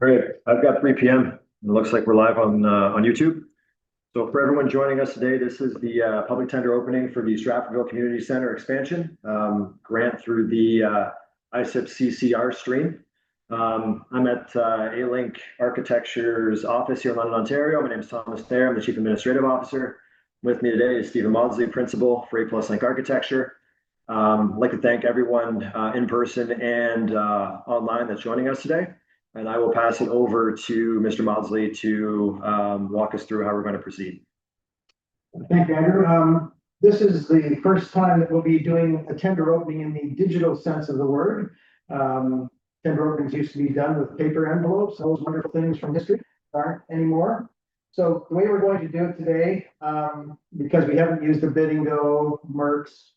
All right, I've got 3 p.m. It looks like we're live on YouTube. So for everyone joining us today, this is the public tender opening for the Stratfordville Community Center expansion grant through the ISIP CCR stream. I'm at A-Link Architecture's office here in London, Ontario. My name is Thomas Thayer. I'm the Chief Administrative Officer. With me today is Stephen Maudsley, Principal for A+ Link Architecture. I'd like to thank everyone in person and online that's joining us today. And I will pass it over to Mr. Maudsley to walk us through how we're going to proceed. Thank you, Andrew. This is the first time that we'll be doing a tender opening in the digital sense of the word. Tender openings used to be done with paper envelopes. Those wonderful things from history aren't anymore. So the way we're going to do it today, because we haven't used the bidding go, MERCs,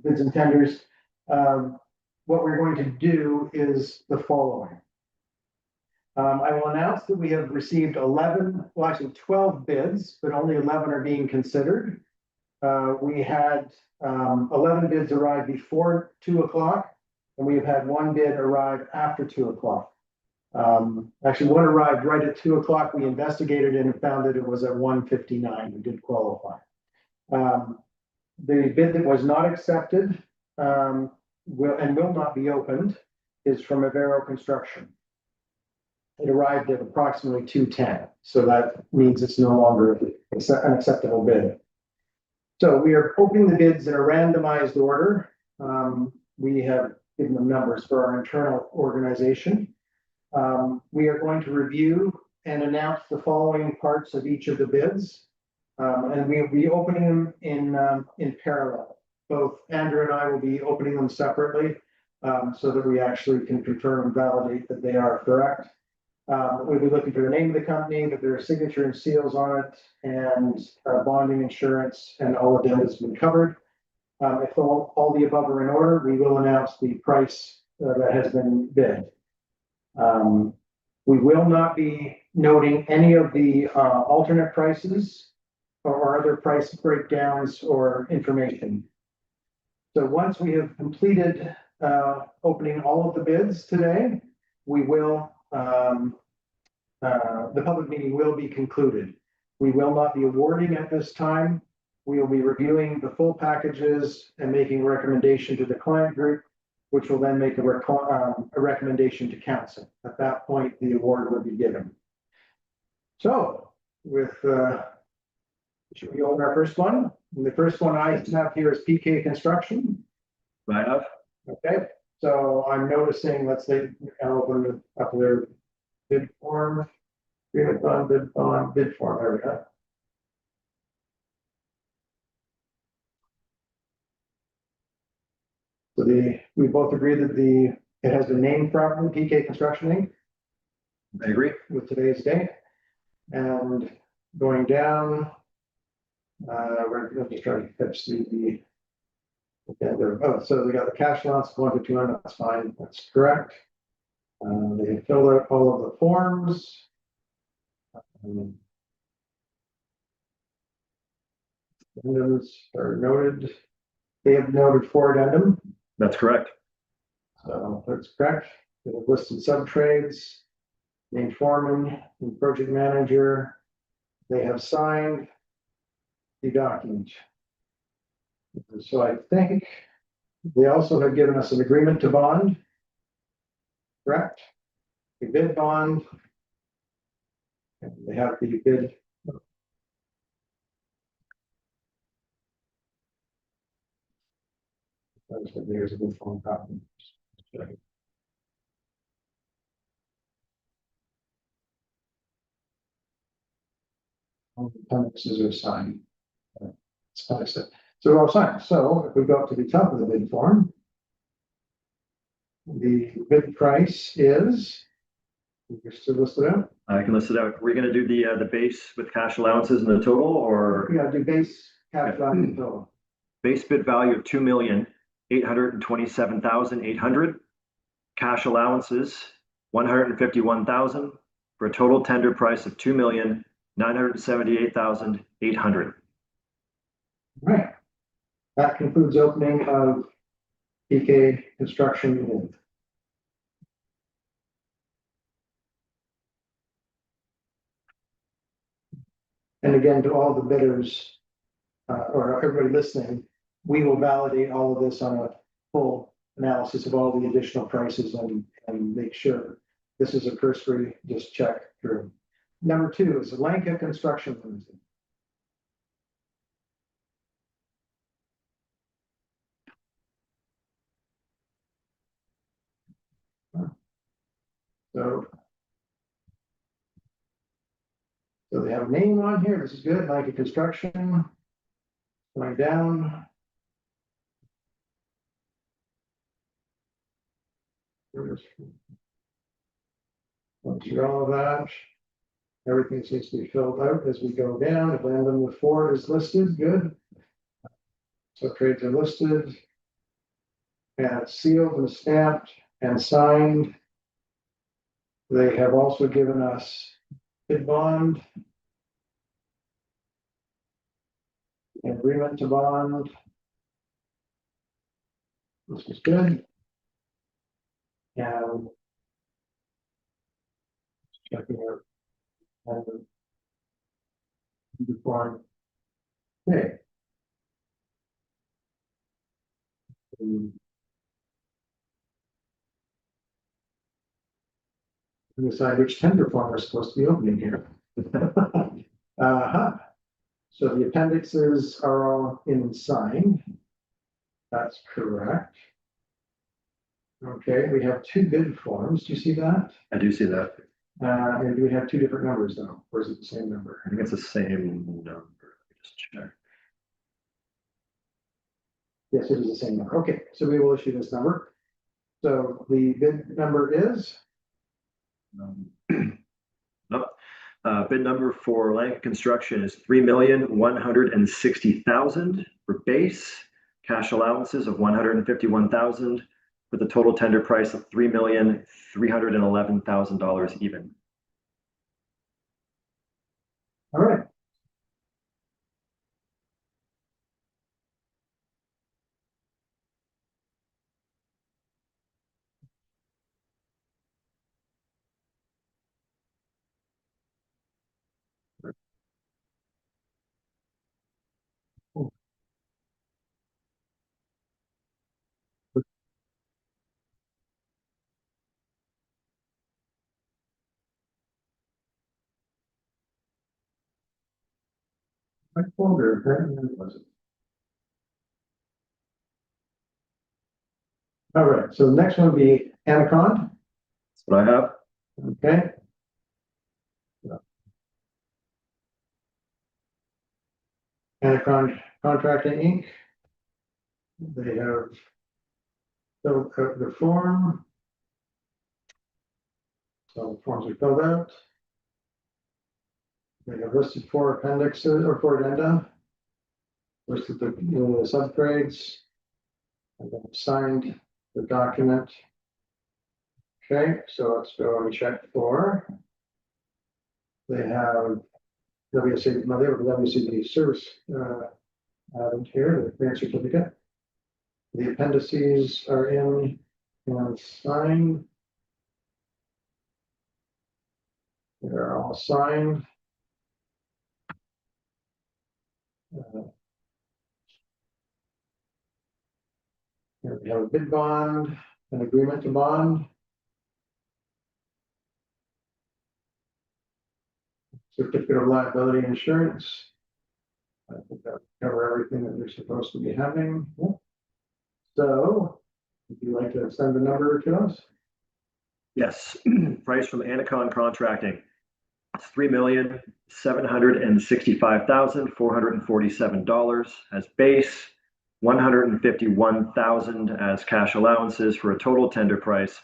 bids and tenders, what we're going to do is the following. I will announce that we have received 12 bids, but only 11 are being considered. We had 11 bids arrive before 2 o'clock, and we have had one bid arrive after 2 o'clock. Actually, one arrived right at 2 o'clock. We investigated and found that it was at 1:59. We did qualify. The bid that was not accepted will not be opened is from Avero Construction. It arrived at approximately 2:10, so that means it's no longer an acceptable bid. So we are opening the bids in a randomized order. We have given them numbers for our internal organization. We are going to review and announce the following parts of each of the bids, and we will be opening them in parallel. Both Andrew and I will be opening them separately so that we actually can confirm and validate that they are correct. We'll be looking for the name of the company, that there are signature and seals on it, and bonding, insurance, and all of that has been covered. If all the above are in order, we will announce the price that has been bid. We will not be noting any of the alternate prices or other price breakdowns or information. So once we have completed opening all of the bids today, we will, the public meeting will be concluded. We will not be awarding at this time. We will be reviewing the full packages and making a recommendation to the client group, which will then make a recommendation to council. At that point, the award will be given. So with, should we open our first one? And the first one I have here is PK Construction. Right up. Okay, so I'm noticing, let's say, I'll open up their bid form, bid form. There we go. So we both agree that it has been named properly, PK Construction Inc. I agree with today's date. And going down, we're just trying to catch the so we got the cash allowance going to 200. That's fine. That's correct. They have filled out all of the forms. Addendums are noted. They have noted 4 addendum. That's correct. So that's correct. They have listed sub-trades, named foreman and project manager. They have signed the document. So I think they also have given us an agreement to bond. Correct? The bid bond. And they have the bid. There's a good phone copy. All the appendixes are signed. That's what I said. So we're all signed. So if we go up to the top of the bid form, the bid price is, you're still listed out? I can list it out. We're going to do the base with cash allowances in the total, or Yeah, do base cash value total. Base bid value of 2,827,800. Cash allowances 151,000 for a total tender price of 2,978,800. Right. That concludes opening of PK Construction. And again, to all the bidders, or everybody listening, we will validate all of this on a full analysis of all the additional prices and make sure this is a cursory, just check through. Number 2 is Lanca Construction Limited. So they have a name on here. This is good. Lanca Construction. Going down. Once you're all of that, everything seems to be filled out as we go down. Addendum with 4 is listed. Good. So trades are listed. And it's sealed and stamped and signed. They have also given us bid bond. Agreement to bond. This is good. And checking our form. Okay. Decide which tender form we're supposed to be opening here. So the appendixes are all in signed. That's correct. Okay, we have 2 bid forms. Do you see that? I do see that. And do we have 2 different numbers though? Or is it the same number? I think it's the same number. Let me just check. Yes, it is the same number. Okay, so we will issue this number. So the bid number is? Nope. Bid number for Lanca Construction is $3,160,000 for base, cash allowances of $151,000 with a total tender price of $3,311,000 even. All right. My folder, where was it? All right, so the next one will be Anaconda. That's what I have. Okay. Anaconda Contracting Inc. They have filled out the form. So the forms are filled out. They have listed 4 appendixes or 4 addenda. Listed the subgrades. And then signed the document. Okay, so let's go and check for. They have WC, no, they have WCD service added here, the grant certificate. The appendices are in and signed. They're all signed. Here we have a bid bond, an agreement to bond. Certificate of liability insurance. I think that would cover everything that they're supposed to be having. Yeah. So, would you like to send the number to us? Yes, price from Anaconda Contracting. It's $3,765,447 as base, $151,000 as cash allowances for a total tender price,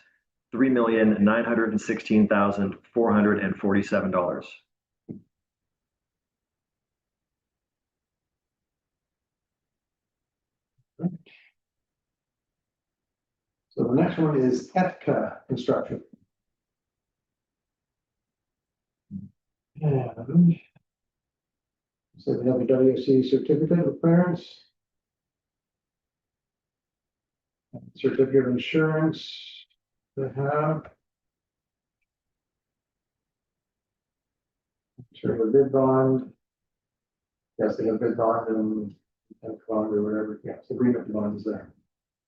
$3,916,447. So the next one is Etka Construction. And so they have a WC certificate of clearance. Certificate of insurance. They have. Sort of a bid bond. Yes, they have bid bond and bond or whatever, yes, agreement bond is there.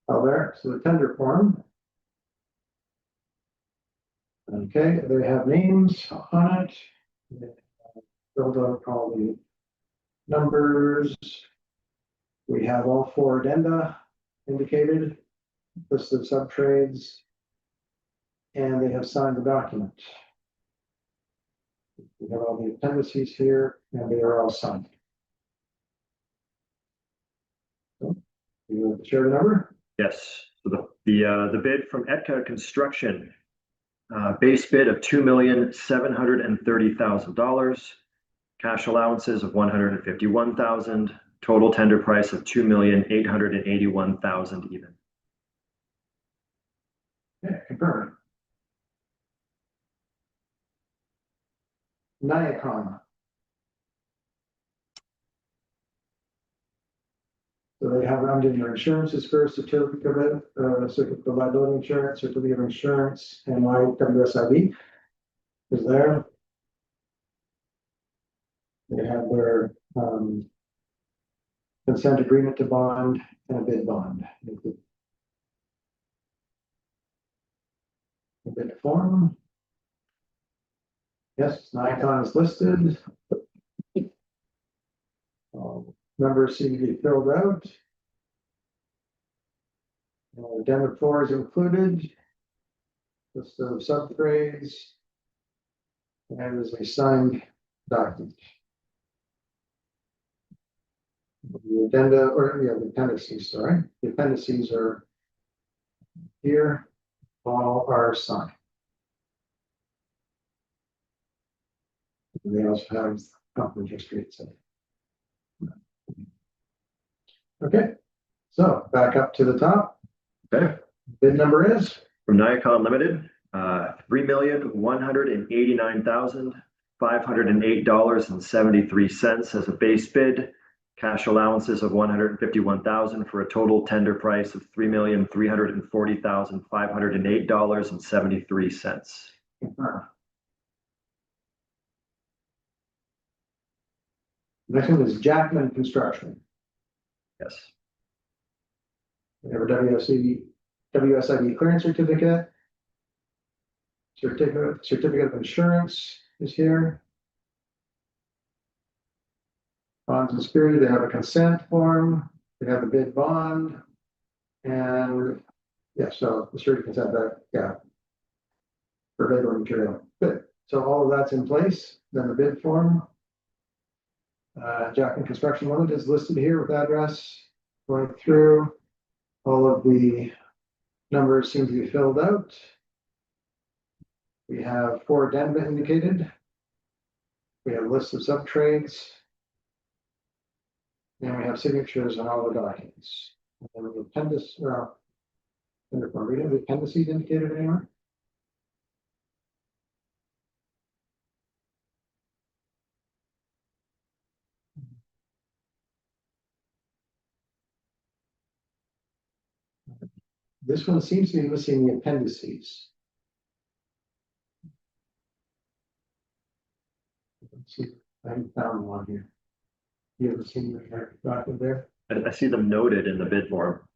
Oh, there, so the tender form. Okay, they have names on it. Filled out all the numbers. We have all four addenda indicated, list of subtrades. And they have signed the document. We have all the appendices here, and they are all signed. So, you want to share the number? Yes, so the bid from Etka Construction, base bid of $2,730,000, cash allowances of $151,000, total tender price of $2,881,000 even. Yeah, confirm. Anaconda. So they have them doing their insurances first, certificate of liability insurance, certificate of insurance, and my WSIB is there. They have their consent agreement to bond and a bid bond. A bid form. Yes, Nikon is listed. Numbers seem to be filled out. Demo 4 is included. List of subgrades. And is a signed document. The addenda, or yeah, the appendices, sorry. The appendices are here. All are signed. They also have company history, etc. Okay, so back up to the top. Okay. Bid number is From Nia Limited, $3,189,508.73 as a base bid. Cash allowances of $151,000 for a total tender price of $3,340,508.73. Next one is Jackman Construction. Yes. We have a WSIB clearance certificate. Certificate of insurance is here. Bonds and security, they have a consent form, they have a bid bond, and yeah, so the certificates have that, yeah. For labor material. Good. So all of that's in place. Then the bid form. Jackman Construction Limited is listed here with address. Going through, all of the numbers seem to be filled out. We have 4 addenda indicated. We have lists of subtrades. And we have signatures on all the documents. And then the appendix, we have the appendices indicated anywhere? This one seems to be missing the appendices. Let's see, I haven't found one here. You ever seen the document there? I see them noted in the bid form.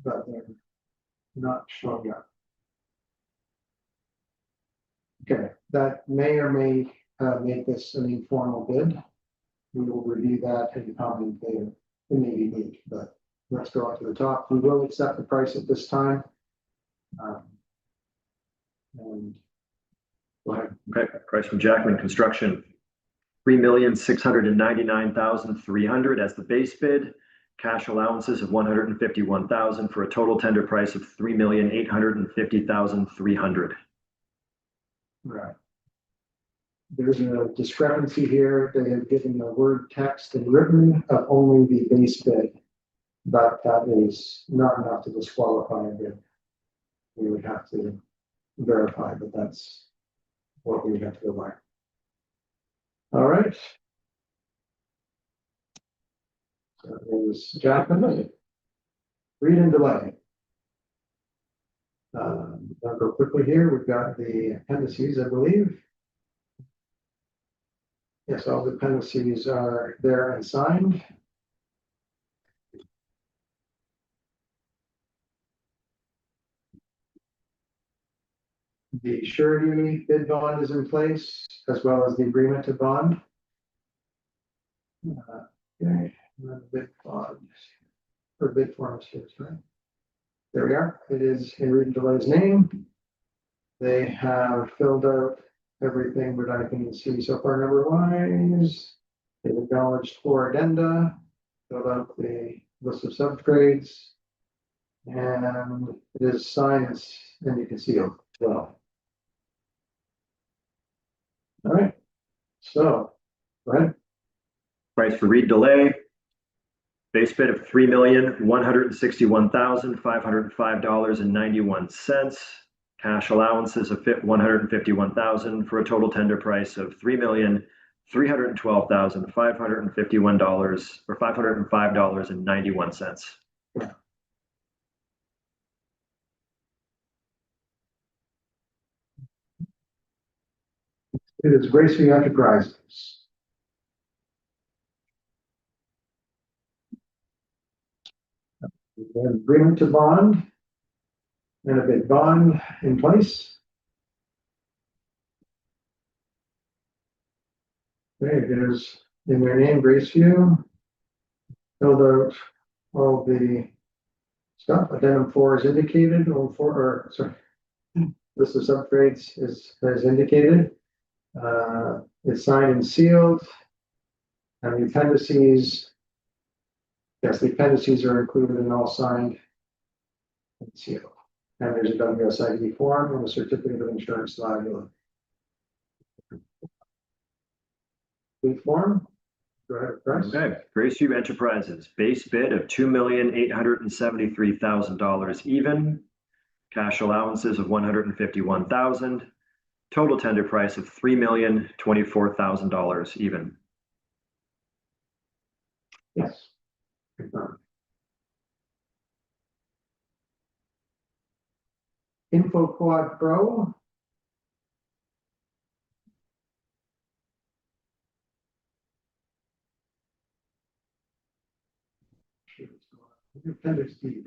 But they're not showing up. Okay, that may or may make this an informal bid. We will review that and comment later. It may be neat, but let's go up to the top. We will accept the price at this time. And go ahead. Okay, price from Jackman Construction, $3,699,300 as the base bid. Cash allowances of $151,000 for a total tender price of $3,850,300. Right. There's a discrepancy here. They have given the word text and written of only the base bid, but that is not enough to disqualify a bid. We would have to verify, but that's what we have to go by. All right. So it was Jackman. Read and delay. I'll go quickly here. We've got the appendices, I believe. Yes, all the dependencies are there and signed. The surety bid bond is in place, as well as the agreement to bond. Okay, and then the bid bond, or bid form is here, right? There we are. It is in Reed Delay's name. They have filled out everything that I can see so far number wise. They've acknowledged 4 addenda, filled out the list of subgrades. And it is signed and you can see it well. All right, so, go ahead. Price for Reed Delay. Base bid of $3,161,505.91. Cash allowances of $151,000 for a total tender price of $3,312,551 or $505.91. It is Graceview Enterprises. An agreement to bond and a bid bond in place. Okay, it is in their name, Graceview. Filled out all the stuff. Addendum 4 is indicated, list of subgrades is indicated. It's signed and sealed. And the appendices, yes, the appendices are included and all signed and sealed. And there's a WSID form and a certificate of insurance liability. Complete form. Go ahead, Bryce. Okay, Graceview Enterprises, base bid of $2,873,000 even. Cash allowances of $151,000. Total tender price of $3,024,000 even. Yes. Confirmed. Info QuadPro. Appendix D,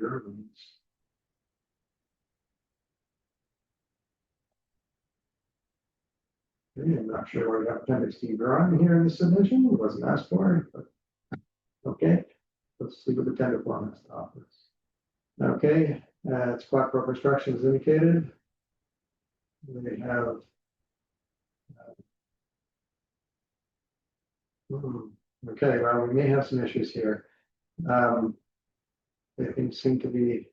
I'm not sure where that appendix D drawing here in the submission. It wasn't asked for, but okay. Let's see what the tender form has to offer. Okay, it's QuadPro construction is indicated. They have okay, well, we may have some issues here. They seem to be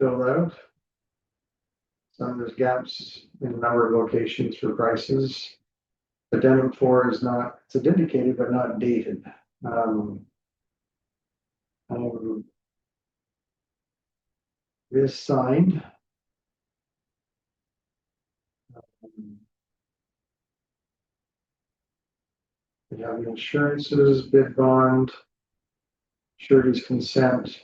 filled out. Some there's gaps in a number of locations for prices. Addendum 4 is not, it's indicated but not dated. It is signed. We have the insurances, bid bond, surety's consent.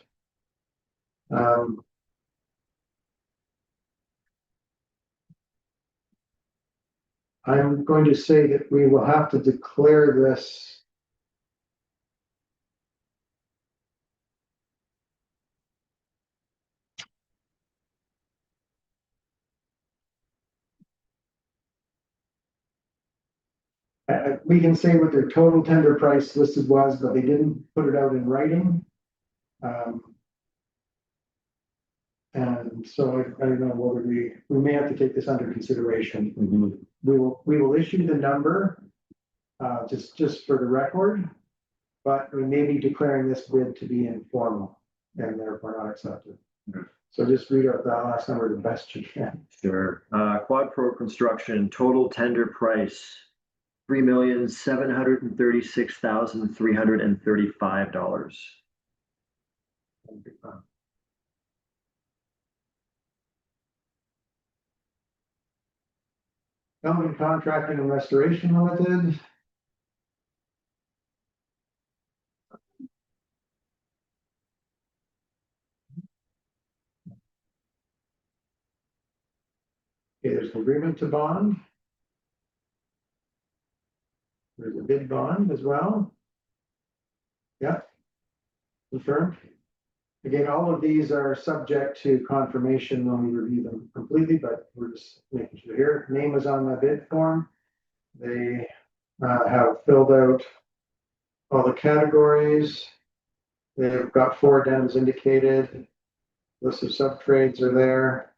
I'm going to say that we will have to declare this we can say what their total tender price listed was, but they didn't put it out in writing. And so I don't know whether we may have to take this under consideration. We will issue the number just for the record, but we may be declaring this bid to be informal and therefore not accepted. So just read out that last number the best you can. Sure. QuadPro construction total tender price $3,736,335. Company Contracting and Restoration Limited. Okay, there's an agreement to bond. There's a bid bond as well. Yeah. Confirmed. Again, all of these are subject to confirmation when we review them completely, but we're just making sure here. Name is on the bid form. They have filled out all the categories. They've got 4 addendums indicated. List of subtrades are there.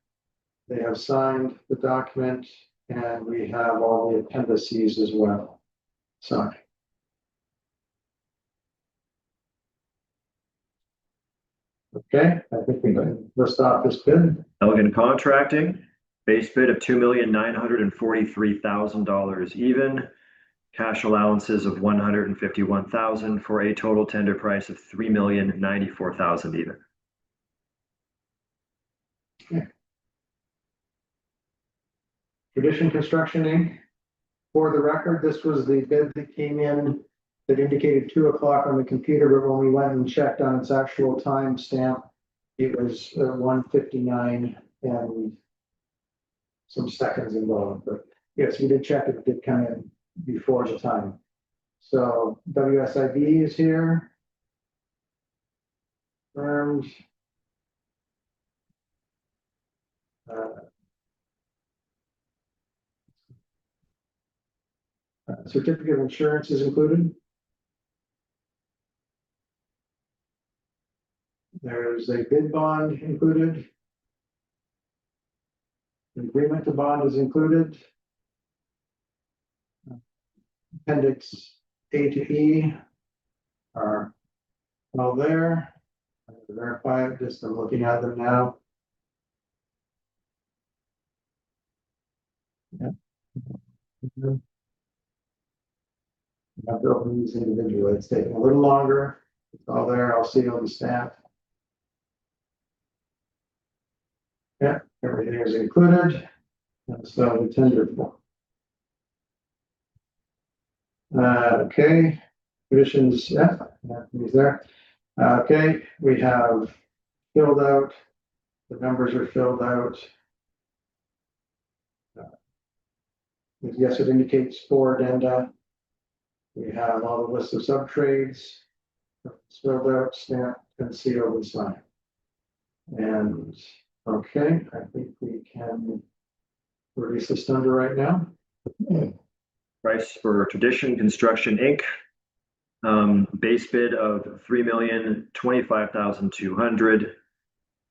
They have signed the document, and we have all the appendices as well signed. Okay, I think we can list off this bid. Elgin Contracting, base bid of $2,943,000 even. Cash allowances of $151,000 for a total tender price of $3,094,000 even. Okay. Tradition Construction Inc. For the record, this was the bid that came in that indicated 2 o'clock on the computer, but when we went and checked on its actual time stamp, it was 1:59 and some seconds involved. But yes, we did check it. It did come in before the time. So WSIB is here. Confirmed. Certificate of insurance is included. There's a bid bond included. An agreement to bond is included. Appendix A to E are all there. I'm going to verify it, just I'm looking at them now. Yeah. I have to open these individually. It's taking a little longer. It's all there. I'll see all the staff. Yeah, everything is included. And so the tender form. Okay, conditions, yeah, he's there. Okay, we have filled out, the numbers are filled out. Yes, it indicates 4 addenda. We have all the lists of subtrades filled out, stamped, and sealed and signed. And okay, I think we can release this tender right now. Price for Tradition Construction Inc. Base bid of $3,025,200.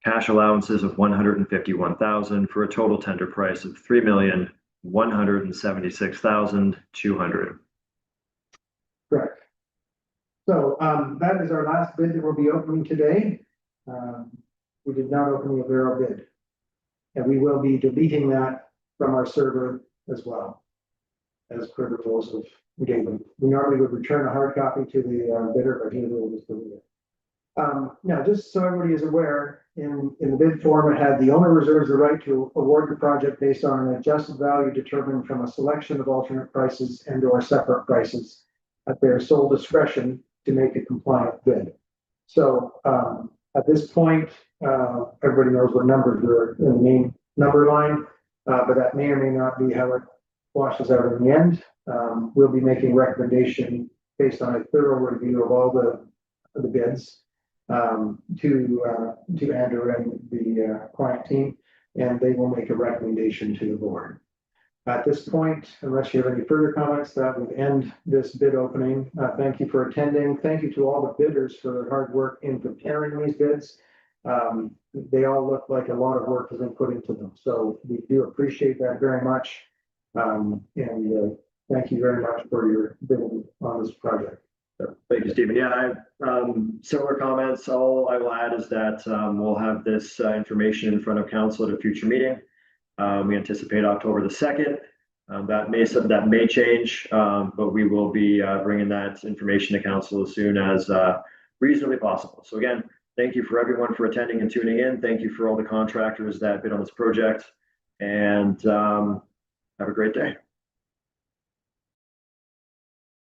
Cash allowances of $151,000 for a total tender price of $3,176,200. Correct. So that is our last bid that we'll be opening today. We did not open the Avero bid. And we will be deleting that from our server as well, as per the rules of engagement. We normally would return a hard copy to the bidder, but he will just delete it. Now, just so everybody is aware, in the bid form, it had the owner reserves the right to award the project based on an adjusted value determined from a selection of alternate prices and or separate prices at their sole discretion to make a compliant bid. So at this point, everybody knows what numbers are in the main number line, but that may or may not be how it washes out in the end. We'll be making a recommendation based on a thorough review of all the bids to Andrew and the client team, and they will make a recommendation to the board. At this point, unless you have any further comments, that would end this bid opening. Thank you for attending. Thank you to all the bidders for their hard work in preparing these bids. They all look like a lot of work has been put into them. So we do appreciate that very much. Thank you very much for your bidding on this project. Thank you, Stephen. Yeah, similar comments. All I will add is that we'll have this information in front of council at a future meeting. We anticipate October the 2nd. That may change, but we will be bringing that information to council as soon as reasonably possible. So again, thank you for everyone for attending and tuning in. Thank you for all the contractors that bid on this project, and have a great day.